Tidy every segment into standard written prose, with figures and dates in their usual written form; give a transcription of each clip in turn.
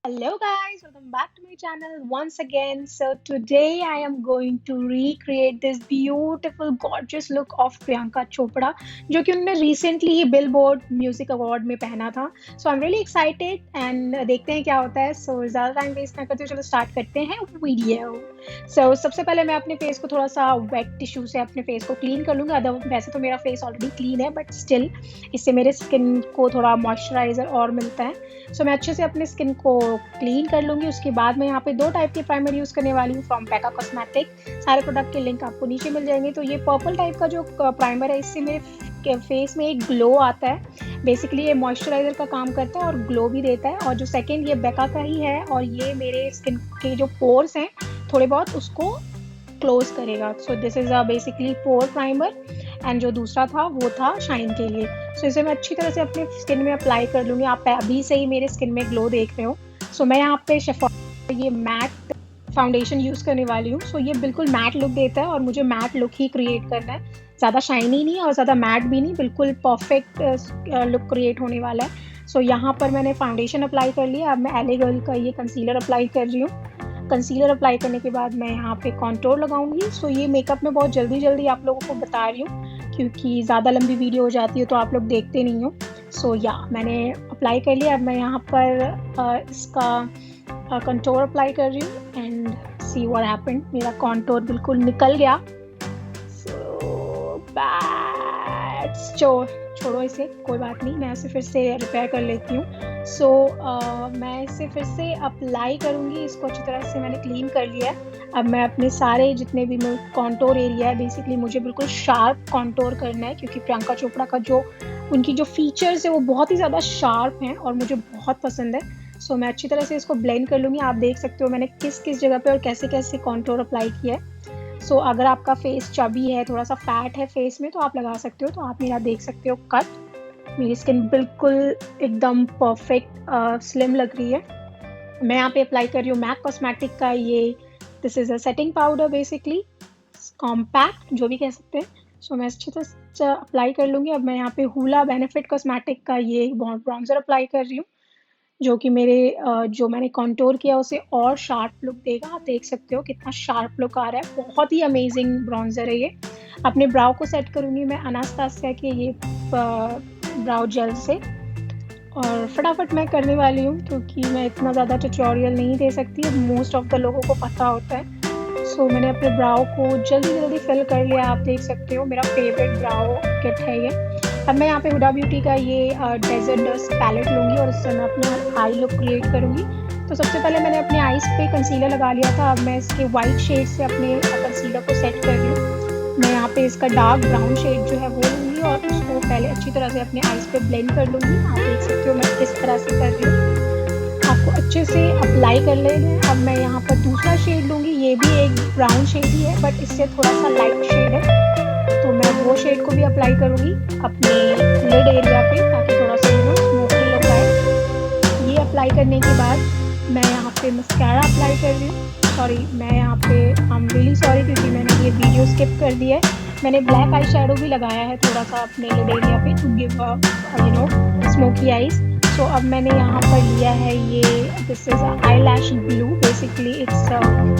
Hello guys, welcome back to my channel once again. So today I am going to recreate this beautiful gorgeous look of Priyanka Chopra जो कि उन्होंने recently ही Billboard Music Award में पहना था. So I'm really excited and देखते हैं क्या होता है. So ज़्यादा टाइम वेस्ट ना करते हुए चलो स्टार्ट करते हैं वीडियो. So सबसे पहले मैं अपने फेस को थोड़ा सा वेट टिश्यू से अपने फेस को क्लीन कर लूँगी. अदर वैसे तो मेरा फेस ऑलरेडी क्लीन है बट स्टिल इससे मेरे स्किन को थोड़ा मॉइस्चराइजर और मिलता है. सो मैं अच्छे से अपने स्किन को क्लीन कर लूँगी. उसके बाद मैं यहाँ पे दो टाइप के प्राइमर यूज़ करने वाली हूँ फ्रॉम बेका कॉस्मेटिक. सारे प्रोडक्ट के लिंक आपको नीचे मिल जाएंगे. तो ये पर्पल टाइप का जो प्राइमर है इससे मेरे फेस में एक ग्लो आता है. बेसिकली ये मॉइस्चराइजर का काम करता है और ग्लो भी देता है. और जो सेकेंड ये बेका का ही है और ये मेरे स्किन के जो पोर्स हैं थोड़े बहुत उसको क्लोज करेगा. So this is a basically pore primer and जो दूसरा था वो था शाइन के लिए. सो इसे मैं अच्छी तरह से अपने स्किन में अप्लाई कर लूँगी. आप अभी से ही मेरे स्किन में ग्लो देख रहे हो. सो मैं यहाँ पे शेफोरा ये मैट फाउंडेशन यूज़ करने वाली हूँ. सो ये बिल्कुल मैट लुक देता है और मुझे मैट लुक ही क्रिएट करना है. ज़्यादा शाइनी नहीं और ज़्यादा मैट भी नहीं, बिल्कुल परफेक्ट लुक क्रिएट होने वाला है. सो यहाँ पर मैंने फाउंडेशन अप्लाई कर लिया. अब मैं एले गर्ल का ये कंसीलर अप्लाई कर रही हूँ. कंसीलर अप्लाई करने के बाद मैं यहाँ पे कॉन्टोर लगाऊंगी. सो ये मेकअप में बहुत जल्दी आप लोगों को बता रही हूँ क्योंकि ज़्यादा लंबी वीडियो हो जाती है तो आप लोग देखते नहीं हो. सो मैंने अप्लाई कर लिया. अब मैं यहाँ पर इसका कंटोर अप्लाई कर रही हूँ एंड सी व्हाट हैपेंड. मेरा कॉन्टोर बिल्कुल निकल गया. सो छोड़ो इसे, कोई बात नहीं, मैं इसे फिर से रिपेयर कर लेती हूँ. सो मैं इसे फिर से अप्लाई करूँगी. इसको अच्छी तरह से मैंने क्लीन कर लिया है. अब मैं अपने सारे जितने भी कॉन्टोर एरिया है बेसिकली मुझे बिल्कुल शार्प कॉन्टोर करना है क्योंकि प्रियंका चोपड़ा का जो उनकी जो फीचर्स है वो बहुत ही ज़्यादा शार्प हैं और मुझे बहुत पसंद है. सो मैं अच्छी तरह से इसको ब्लेंड कर लूँगी. आप देख सकते हो मैंने किस किस जगह पे और कैसे कैसे कॉन्टोर अप्लाई किया है. सो अगर आपका फेस चबी है, थोड़ा सा फैट है फेस में तो आप लगा सकते हो. तो आप मेरा देख सकते हो कट. मेरी स्किन बिल्कुल एकदम परफेक्ट स्लिम लग रही है. मैं यहाँ पे अप्लाई कर रही हूँ मैक कॉस्मेटिक का ये this is a setting powder basically compact जो भी कह सकते हैं. सो मैं अच्छी तरह से अप्लाई कर लूँगी. अब मैं यहाँ पे हुला बेनिफिट कॉस्मेटिक का ये ब्राउन्जर अप्लाई कर रही हूँ जो कि मेरे जो मैंने कॉन्टोर किया उसे और शार्प लुक देगा. आप देख सकते हो कितना शार्प लुक आ रहा है. बहुत ही अमेजिंग ब्राउन्जर है ये. अपने ब्राउ को सेट करूँगी मैं अनास्तासिया के ये ब्राउ जेल से और फटाफट मैं करने वाली हूँ क्योंकि मैं इतना ज़्यादा ट्यूटोरियल नहीं दे सकती. मोस्ट ऑफ द लोगों को पता होता है. सो मैंने अपने ब्राउ को जल्दी फिल कर लिया. आप देख सकते हो मेरा फेवरेट ब्राउ किट है ये. अब मैं यहाँ पे हुडा ब्यूटी का ये डेजर्ट डस्ट पैलेट लूँगी और इससे मैं अपना आई लुक क्रिएट करूँगी. तो सबसे पहले मैंने अपने आईज पे कंसीलर लगा लिया था. अब मैं इसके वाइट शेड से अपने कंसीलर को सेट कर रही हूँ. मैं यहाँ पे इसका डार्क ब्राउन शेड जो है वो लूँगी और उसको पहले अच्छी तरह से अपने आईज पे ब्लेंड कर लूँगी. आप देख सकते हो मैं किस तरह से कर रही हूँ. आपको अच्छे से अप्लाई कर लेना है. अब मैं यहाँ पर दूसरा शेड लूँगी. ये भी एक ब्राउन शेड ही है बट इससे थोड़ा सा लाइट शेड है. तो मैं वो शेड को भी अप्लाई करूँगी अपने लिड एरिया पे ताकि थोड़ा सा स्मोकी लुक आए. ये अप्लाई करने के बाद मैं यहाँ पे मस्कारा अप्लाई कर रही हूँ. सॉरी, मैं यहाँ पे आई एम रियली सॉरी क्योंकि मैंने ये वीडियो स्किप कर दी है. मैंने ब्लैक आई शेडो भी लगाया है थोड़ा सा अपने लिड एरिया पे टू गिव स्मोकी आईज. सो अब मैंने यहाँ पर लिया है ये this is I lash glue. Basically it's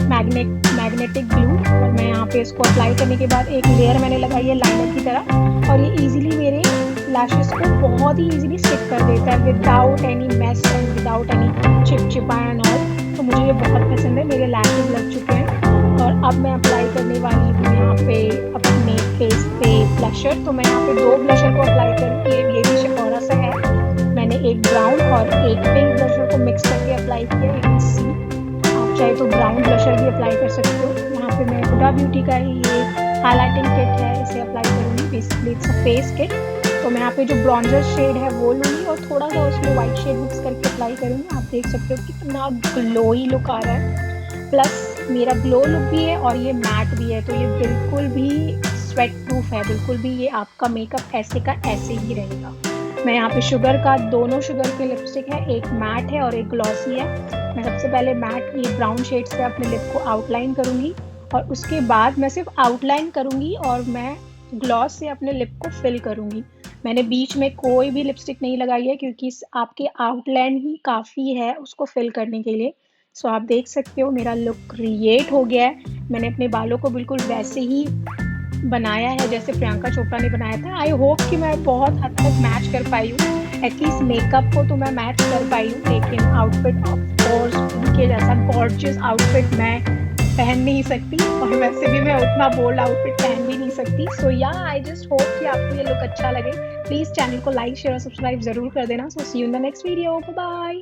magnetic glue. और मैं यहाँ पे इसको अप्लाई करने के बाद एक लेयर मैंने लगाई है लाइनर की तरह और ये इजीली मेरे लैशेस को बहुत ही इजीली स्टिक कर देता है without any mess and without any चिपचिपा एंड ऑल. तो मुझे ये बहुत पसंद है. मेरे लैशेस लग चुके हैं और अब मैं अप्लाई करने वाली हूँ यहाँ पे अपने फेस पे ब्लशर. तो मैं यहाँ पे दो ब्लशर को अप्लाई करूँगी. ये भी शेफोरा से है. मैंने एक ब्राउन और एक पिंक ब्लशर को मिक्स करके अप्लाई किया है. आप चाहे तो ब्राउन ब्लशर भी अप्लाई कर सकते हो. यहाँ पे मैं हुडा ब्यूटी का ही ये हाईलाइटिंग किट है इसे अप्लाई करूँगी. Basically it's a face kit. तो मैं यहाँ पे जो ब्रॉन्जर शेड है वो लूँगी और थोड़ा सा उसमें वाइट शेड मिक्स करके अप्लाई करूँगी. आप देख सकते हो कितना ग्लोई लुक आ रहा है. प्लस मेरा ग्लो लुक भी है और ये मैट भी है. तो ये बिल्कुल भी स्वेट प्रूफ है. बिल्कुल भी ये आपका मेकअप ऐसे का ऐसे ही रहेगा. मैं यहाँ पे शुगर का दोनों शुगर के लिपस्टिक है. एक मैट है और एक ग्लॉसी है. मैं सबसे पहले मैट ये ब्राउन शेड से अपने लिप को आउटलाइन करूँगी और उसके बाद मैं सिर्फ आउटलाइन करूँगी और मैं ग्लॉस से अपने लिप को फिल करूँगी. मैंने बीच में कोई भी लिपस्टिक नहीं लगाई है क्योंकि आपके आउटलाइन ही काफ़ी है उसको फिल करने के लिए। सो आप देख सकते हो मेरा लुक क्रिएट हो गया है। मैंने अपने बालों को बिल्कुल वैसे ही बनाया है जैसे प्रियंका चोपड़ा ने बनाया था। आई होप कि मैं बहुत हद तक मैच कर पाई हूँ। एटलीस्ट मेकअप को तो मैं मैच कर पाई हूँ, लेकिन आउटफिट ऑफ कोर्स उनके जैसा गॉर्जियस आउटफिट मैं पहन नहीं सकती, और वैसे भी मैं उतना बोल्ड आउटफिट पहन भी नहीं सकती। सो या आई जस्ट होप कि आपको ये लुक अच्छा लगे। प्लीज़ चैनल को लाइक, शेयर और सब्सक्राइब ज़रूर कर देना। So see you in the next video. Bye bye.